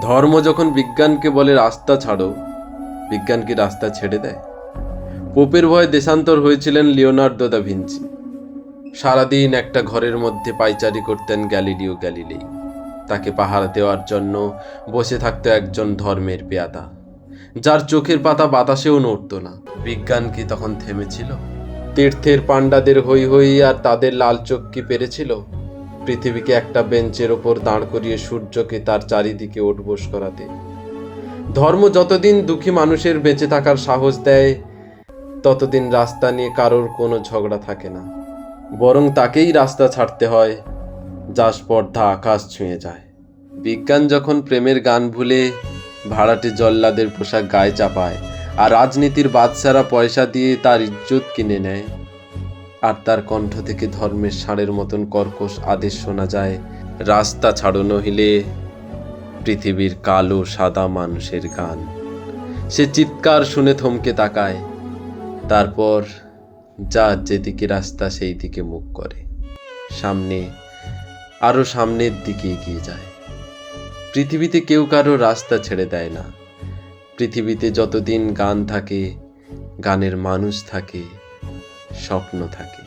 ধর্ম যখন বিজ্ঞানকে বলে রাস্তা ছাড়ো, বিজ্ঞান কি রাস্তা ছেড়ে দেয়? পোপের ভয়ে দেশান্তর হয়েছিলেন লিওনার্দো দা ভিঞ্চি। সারাদিন একটা ঘরের মধ্যে পায়চারি করতেন গ্যালিলিও গ্যালিলেই। তাকে পাহারা দেওয়ার জন্য বসে থাকতো একজন ধর্মের পেয়াদা, যার চোখের পাতা বাতাসেও নড়ত না। বিজ্ঞান কি তখন থেমেছিল? তীর্থের পাণ্ডাদের হই হই আর তাদের লাল চোখ কি পেরেছিল পৃথিবীকে একটা বেঞ্চের ওপর দাঁড় করিয়ে সূর্যকে তার চারিদিকে ওঠবোস করাতে? ধর্ম যতদিন দুঃখী মানুষের বেঁচে থাকার সাহস দেয়, ততদিন রাস্তা নিয়ে কারোর কোনো ঝগড়া থাকে না। বরং তাকেই রাস্তা ছাড়তে হয় যার স্পর্ধা আকাশ ছুঁয়ে যায়। বিজ্ঞান যখন প্রেমের গান ভুলে ভাড়াটে জল্লাদের পোশাক গায়ে চাপায়, আর রাজনীতির বাদশারা পয়সা দিয়ে তার ইজ্জত কিনে নেয়, আর তার কণ্ঠ থেকে ধর্মের ষাঁড়ের মতন কর্কশ আদেশ শোনা যায়, রাস্তা ছাড়ো নহিলে পৃথিবীর কালো সাদা মানুষের গান। সে চিৎকার শুনে থমকে তাকায়, তারপর যার যেদিকে রাস্তা সেই দিকে মুখ করে, সামনে, আরো সামনের দিকে এগিয়ে যায়। পৃথিবীতে কেউ কারো রাস্তা ছেড়ে দেয় না। পৃথিবীতে যতদিন গান থাকে, গানের মানুষ থাকে, স্বপ্ন থাকে।